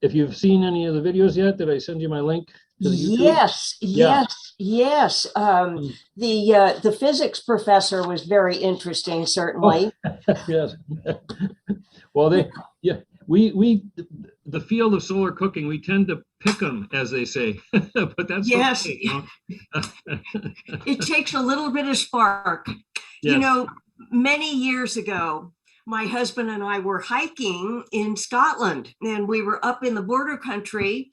If you've seen any of the videos yet, did I send you my link to the YouTube? Yes, Yeah. yes. The physics professor was very interesting, certainly. Yes. Well, the field of solar cooking, we tend to pick them, as they say, but that's Yes. okay, you know? It takes a little bit of spark. Yes. You know, many years ago, my husband and I were hiking in Scotland, and we were up in the border country.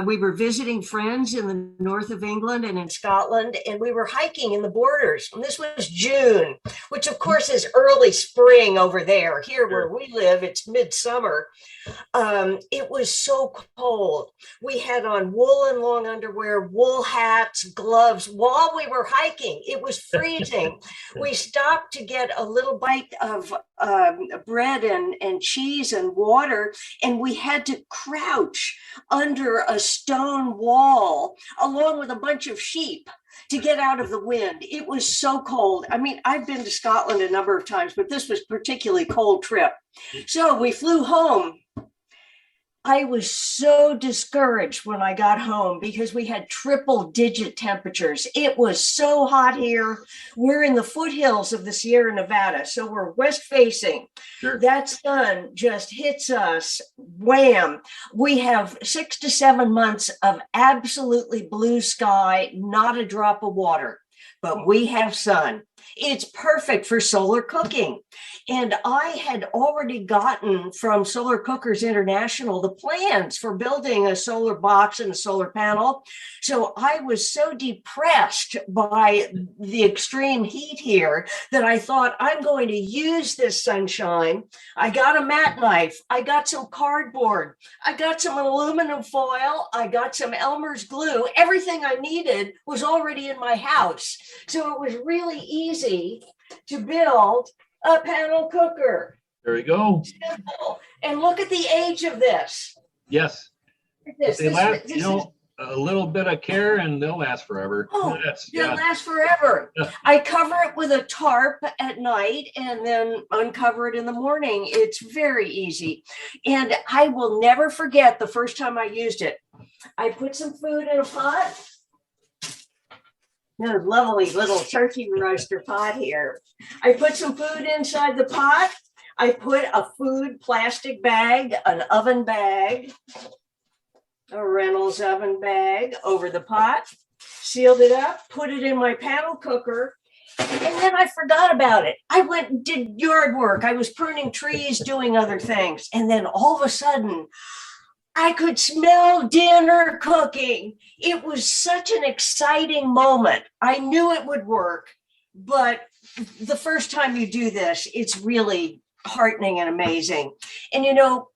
We were visiting friends in the north of England and in Scotland, and we were hiking in the borders. And this was June, which of course is early spring over there. Here where we live, it's midsummer. It was so cold. We had on woolen long underwear, wool hats, gloves while we were hiking. It was freezing. We stopped to get a little bite of bread and cheese and water, and we had to crouch under a stone wall along with a bunch of sheep to get out of the wind. It was so cold. I mean, I've been to Scotland a number of times, but this was a particularly cold trip. So we flew home. I was so discouraged when I got home because we had triple-digit temperatures. It was so hot here. We're in the foothills of the Sierra Nevada, so we're west-facing. Sure. That sun just hits us, wham. We have 6 to 7 months of absolutely blue sky, not a drop of water, but we have sun. It's perfect for solar cooking. And I had already gotten from Solar Cookers International the plans for building a solar box and a solar panel. So I was so depressed by the extreme heat here that I thought, I'm going to use this sunshine. I got a mat knife. I got some cardboard. I got some aluminum foil. I got some Elmer's glue. Everything I needed was already in my house. So it was really easy to build a panel cooker. There you go. Simple. And look at the age of this. Yes. This last, a little bit of care and they'll last forever. Oh, they'll last forever. I cover it with a tarp at night and then uncover it in the morning. It's very easy. And I will never forget the first time I used it. I put some food in a pot. A lovely little turkey roaster pot here. I put some food inside the pot. I put a food plastic bag, an oven bag, a Reynolds oven bag over the pot, sealed it up, put it in my panel cooker, and then I forgot about it. I went and did yard work. I was pruning trees, doing other things. And then all of a sudden, I could smell dinner cooking. It was such an exciting moment. I knew it would work, but the first time you do this, it's really heartening and amazing. And you know,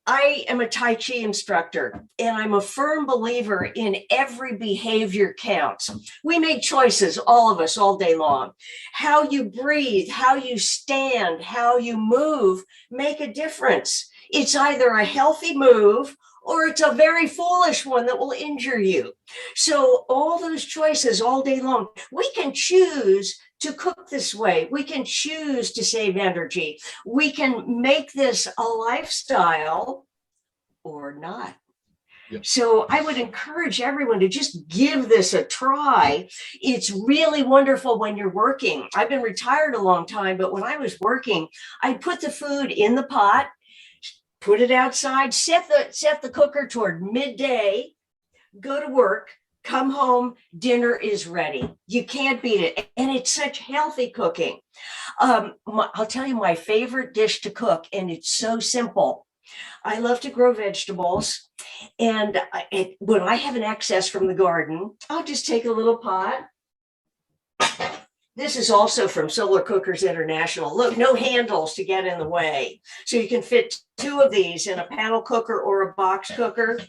I am a tai chi instructor, and I'm a firm believer in every behavior counts. We make choices, all of us, all day long. How you breathe, how you stand, how you move make a difference. It's either a healthy move or it's a very foolish one that will injure you. So all those choices all day long, we can choose to cook this way. We can choose to save energy. We can make this a lifestyle or not. Yep. So I would encourage everyone to just give this a try. It's really wonderful when you're working. I've been retired a long time, but when I was working, I'd put the food in the pot, put it outside, set the cooker toward midday, go to work, come home, dinner is ready. You can't beat it. And it's such healthy cooking. I'll tell you my favorite dish to cook, and it's so simple. I love to grow vegetables. And when I have an excess from the garden, I'll just take a little pot. This is also from Solar Cookers International. Look, no handles to get in the way. So you can fit 2 of these in a panel cooker or a box cooker.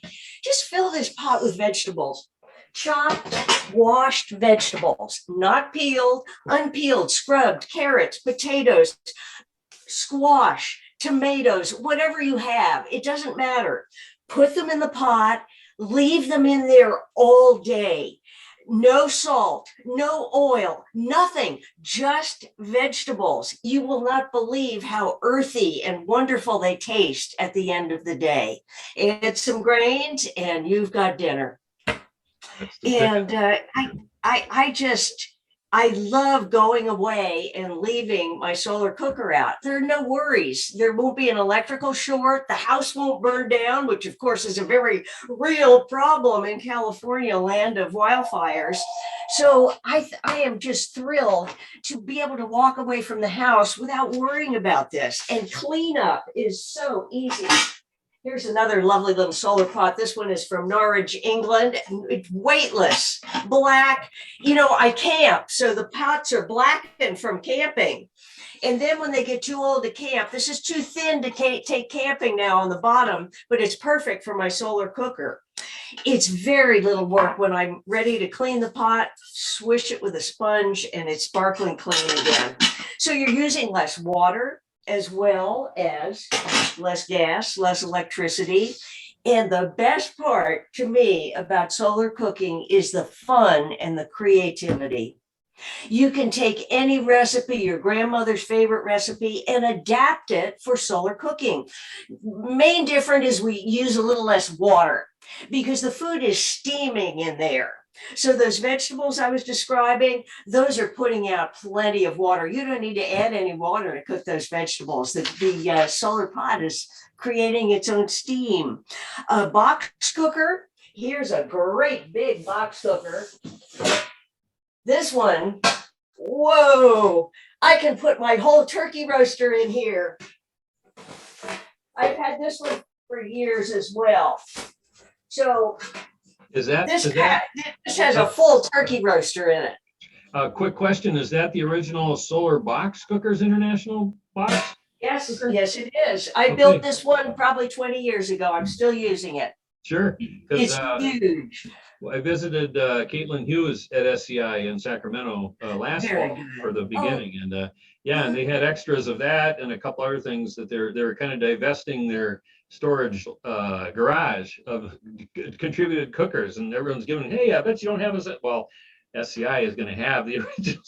Just fill this pot with vegetables. Chopped, washed vegetables, not peeled, unpeeled, scrubbed, carrots, potatoes, squash, tomatoes, whatever you have. It doesn't matter. Put them in the pot. Leave them in there all day. No salt, no oil, nothing, just vegetables. You will not believe how earthy and wonderful they taste at the end of the day. Add some grains and you've got dinner. And I love going away and leaving my solar cooker out. There are no worries. There won't be an electrical short. The house won't burn down, which of course is a very real problem in California, land of wildfires. So I am just thrilled to be able to walk away from the house without worrying about this. And cleanup is so easy. Here's another lovely little solar pot. This one is from Norwich, England. It's weightless, black. You know, I camp, so the pots are blackened from camping. And then when they get too old to camp, this is too thin to take camping now on the bottom, but it's perfect for my solar cooker. It's very little work. When I'm ready to clean the pot, swish it with a sponge and it's sparkling clean again. So you're using less water, as well as less gas, less electricity. And the best part to me about solar cooking is the fun and the creativity. You can take any recipe, your grandmother's favorite recipe, and adapt it for solar cooking. Main difference is we use a little less water because the food is steaming in there. So those vegetables I was describing, those are putting out plenty of water. You don't need to add any water to cook those vegetables. The solar pot is creating its own steam. A box cooker, here's a great big box cooker. This one, whoa, I can put my whole turkey roaster in here. I've had this one for years as well. So this has a full turkey roaster in it. Quick question, is that the original Solar Box Cookers International box? Yes, yes, it is. I built this one probably 20 years ago. I'm still using it. Sure. It's huge. I visited Caitlin Hughes at SCI in Sacramento last fall for the beginning, and yeah, and they had extras of that and a couple other things that they're kind of divesting their storage garage of contributed cookers, and everyone's giving, hey, I bet you don't have a well. SCI is going to have the original.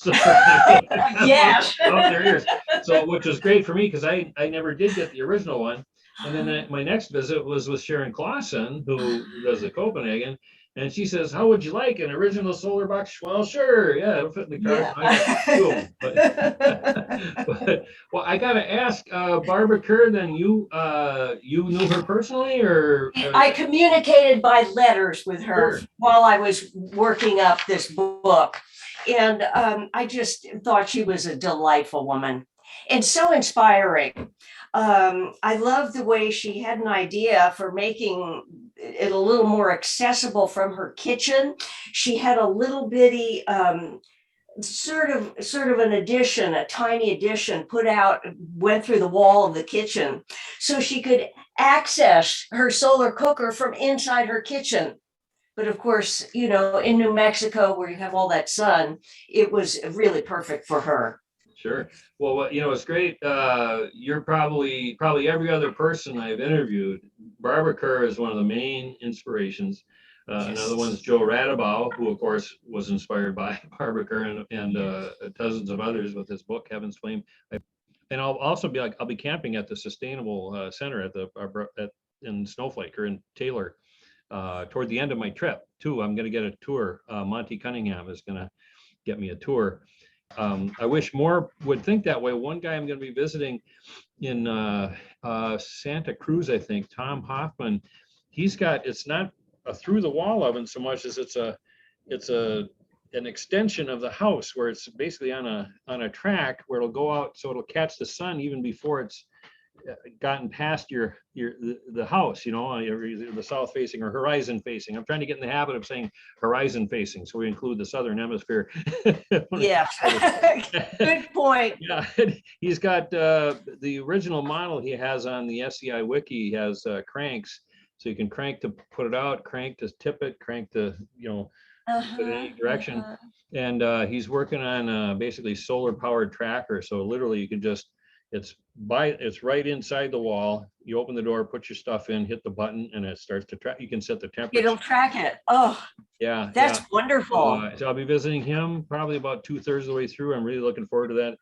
Yes. Their ears. So, which was great for me because I never did get the original one. And then my next visit was with Sharon Clausen, who does the Copenhagen. And she says, how would you like an original solar box? Well, sure. Yeah, it'll fit in the car. Yeah. But well, I got to ask Barbara Kerr, then you knew her personally or? I communicated by letters with her while I was working up this book. And I just thought she was a delightful woman and so inspiring. I love the way she had an idea for making it a little more accessible from her kitchen. She had a little bitty sort of an addition, a tiny addition went through the wall of the kitchen so she could access her solar cooker from inside her kitchen. But of course, you know, in New Mexico where you have all that sun, it was really perfect for her. Sure. Well, you know, it's great. You're probably every other person I've interviewed. Barbara Kerr is one of the main inspirations. Another one's Joe Radabaugh, who of course was inspired by Barbara Kerr and dozens of others with his book Heaven's Flame. And I'll be camping at the Sustainable Center in Snowflake or in Taylor toward the end of my trip too. I'm going to get a tour. Monty Cunningham is going to get me a tour. I wish more would think that way. One guy I'm going to be visiting in Santa Cruz, I think, Tom Hoffman. He's got, it's not a through the wall oven so much as it's an extension of the house where it's basically on a track where it'll go out so it'll catch the sun even before it's gotten past the house, you know, the south facing or horizon facing. I'm trying to get in the habit of saying horizon facing, so we include the southern hemisphere. Yeah. Good point. Yeah, he's got the original model he has on the SCI wiki. He has cranks, so you can crank to put it out, crank to tip it, crank to, you know, put it in any direction. And he's working on basically solar powered tracker, so literally you can just, it's it's right inside the wall. You open the door, put your stuff in, hit the button, and it starts to track. You can set the temperature. It'll track it. Oh, Yeah, that's yeah. wonderful. So I'll be visiting him probably about 2/3 of the way through. I'm really looking forward to that.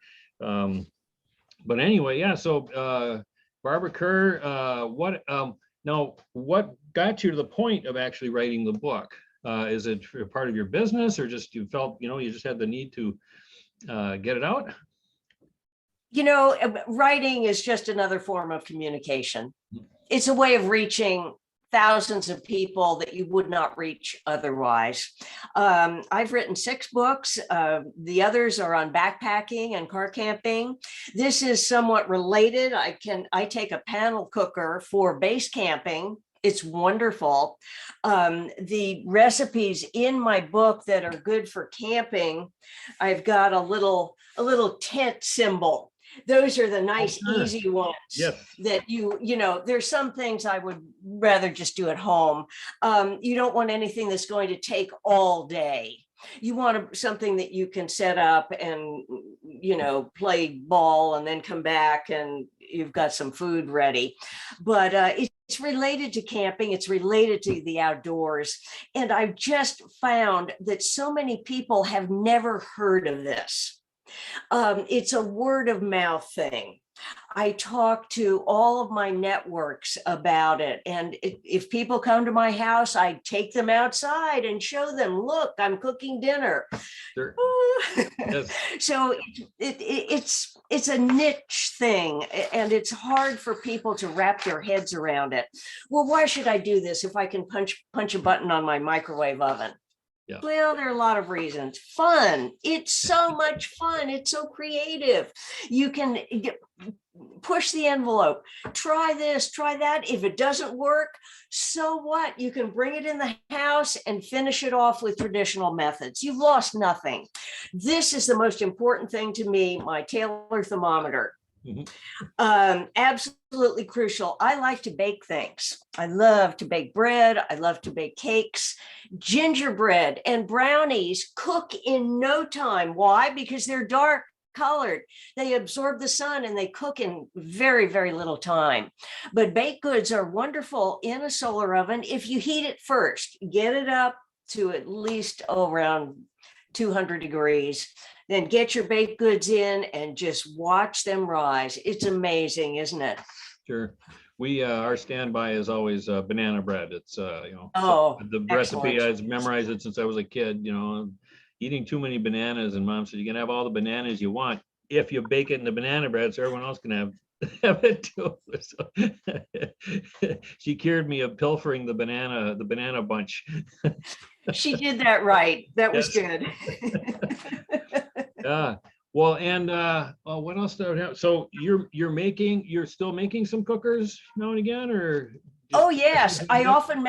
But anyway, yeah. So Barbara Kerr, now what got you to the point of actually writing the book? Is it a part of your business, or just you felt you just had the need to get it out? Writing is just another form of communication. It's a way of reaching thousands of people that you would not reach otherwise. I've written 6 books. The others are on backpacking and car camping. This is somewhat related. I take a panel cooker for base camping. It's wonderful. The recipes in my book that are good for camping, I've got a little tent symbol. Those are the nice, easy ones. Yes. That there's some things I would rather just do at home. You don't want anything that's going to take all day. You want something that you can set up and, play ball and then come back and you've got some food ready. But it's related to camping. It's related to the outdoors. And I've just found that so many people have never heard of this. It's a word of mouth thing. I talk to all of my networks about it. And if people come to my house, I take them outside and show them, look, I'm cooking dinner. Sure. Yes. So it's a niche thing, and it's hard for people to wrap their heads around it. Well, why should I do this if I can punch a button on my microwave oven? Yeah. Well, there are a lot of reasons. Fun. It's so much fun. It's so creative. You can push the envelope. Try this, try that. If it doesn't work, so what? You can bring it in the house and finish it off with traditional methods. You've lost nothing. This is the most important thing to me, my Taylor thermometer. Mm-hmm. Absolutely crucial. I like to bake things. I love to bake bread. I love to bake cakes. Gingerbread and brownies cook in no time. Why? Because they're dark colored. They absorb the sun and they cook in very, very little time. But baked goods are wonderful in a solar oven if you heat it first. Get it up to at least around 200 degrees. Then get your baked goods in and just watch them rise. It's amazing, isn't it? Sure. We our standby is always banana bread. It's oh, the recipe. I've memorized it since I was a kid. Eating too many bananas, and Mom said you can have all the bananas you want if you bake it in the banana bread, so everyone else can have it too. So, she cured me of pilfering the banana bunch. She did that right. That was good. Well, and what else do I have? So you're still making some cookers now and again, or? Oh yes, I often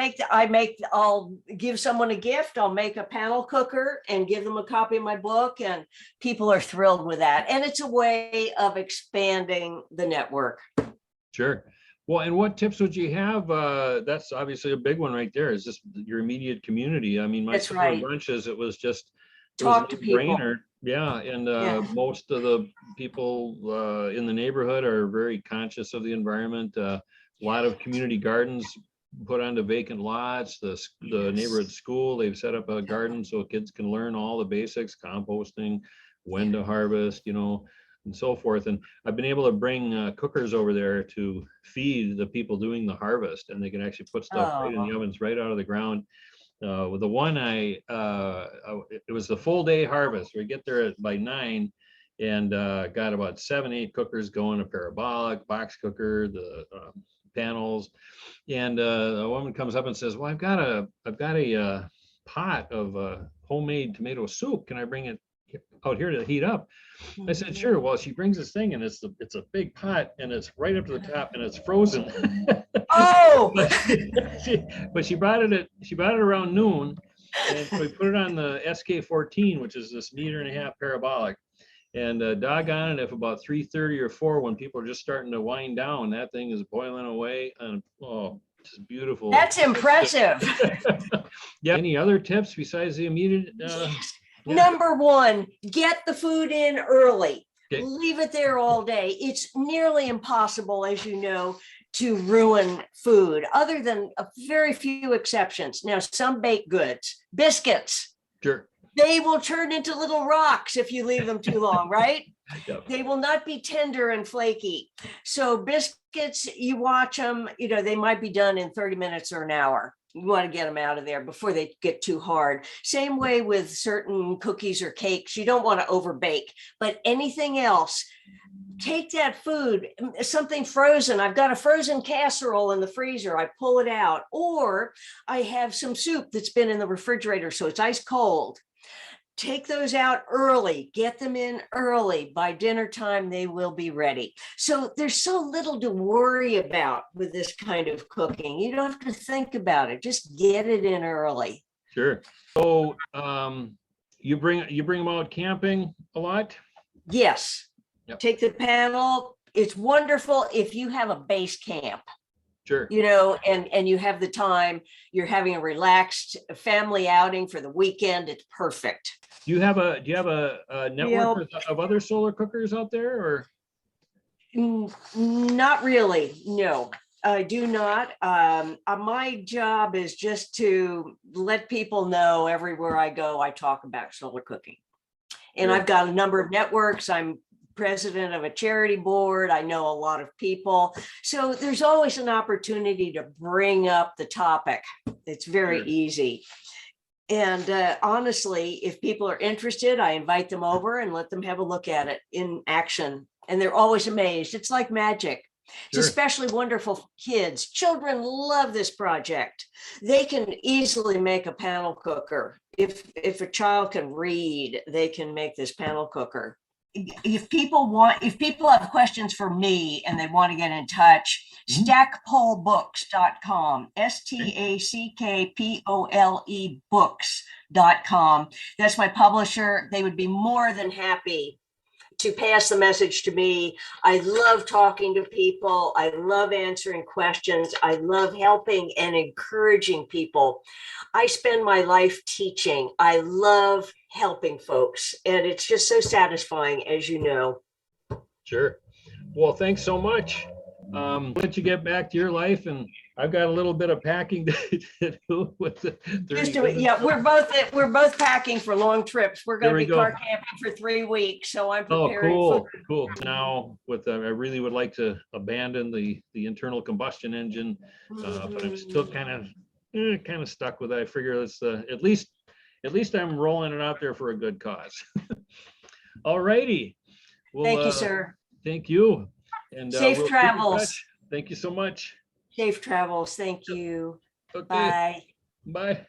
I'll give someone a gift. I'll make a panel cooker and give them a copy of my book, and people are thrilled with that. And it's a way of expanding the network. Sure. Well, and what tips would you have? That's obviously a big one right there. Is just your immediate community. I mean, my brunches, it was just talk to people. Yeah, and most of the people in the neighborhood are very conscious of the environment. A lot of community gardens put onto vacant lots. The neighborhood school, they've set up a garden so kids can learn all the basics, composting, when to harvest, and so forth. And I've been able to bring cookers over there to feed the people doing the harvest, and they can actually put stuff right in the ovens, right out of the ground. With the one it was the full day harvest. We get there by 9 and got about 7-8 cookers going, a parabolic, box cooker, the panels. And a woman comes up and says, well, I've got a pot of homemade tomato soup. Can I bring it out here to heat up? I said, sure. Well, she brings this thing and it's a big pot and it's right up to the top and it's frozen. Oh, but she brought it around noon, and we put it on the SK14, which is this 1.5 meter parabolic. And doggone it, if about 3:30 or 4, when people are just starting to wind down, that thing is boiling away, and just beautiful. That's impressive. Yeah. Any other tips besides the immediate? Number 1, get the food in early. Okay. Leave it there all day. It's nearly impossible, as you know, to ruin food, other than a very few exceptions. Now, some baked goods, biscuits, Sure. they will turn into little rocks if you leave them too long, right? Yep. They will not be tender and flaky. So biscuits, you watch them, you know, they might be done in 30 minutes or an hour. You want to get them out of there before they get too hard. Same way with certain cookies or cakes. You don't want to overbake, but anything else, take that food, something frozen. I've got a frozen casserole in the freezer. I pull it out, or I have some soup that's been in the refrigerator, so it's ice cold. Take those out early, get them in early. By dinner time, they will be ready. So there's so little to worry about with this kind of cooking. You don't have to think about it. Just get it in early. Sure. So you bring them out camping a lot? Yes. Yep. Take the panel. It's wonderful if you have a base camp. Sure. You know, and you have the time, you're having a relaxed family outing for the weekend. It's perfect. Do you have a network of other solar cookers out there, or? Not really. No, I do not. My job is just to let people know everywhere I go, I talk about solar cooking. And Sure. I've got a number of networks. I'm president of a charity board. I know a lot of people. So there's always an opportunity to bring up the topic. It's very Sure. easy. And honestly, if people are interested, I invite them over and let them have a look at it in action. And they're always amazed. It's like magic. It's Sure. especially wonderful for kids. Children love this project. They can easily make a panel cooker. If a child can read, they can make this panel cooker. If people have questions for me and they want to get in touch, stackpolebooks.com, STACKPOLE books.com. That's my publisher. They would be more than happy to pass the message to me. I love talking to people. I love answering questions. I love helping and encouraging people. I spend my life teaching. I love helping folks, and it's just so satisfying, as you know. Sure. Well, thanks so much. Let you get back to your life, and I've got a little bit of packing to do with the 30 Yeah, we're both packing for long trips. We're going There to we be go. car camping for 3 weeks, so I'm Oh, preparing cool, food. cool. Now, I really would like to abandon the internal combustion engine, but I'm still kind of stuck with it. I figure it's at least I'm rolling it out there for a good cause. All righty. Well, Thank you, sir. thank you. And Safe we'll keep in travels. touch. Thank you so much. Safe travels. Thank you. Okay. Bye. Bye.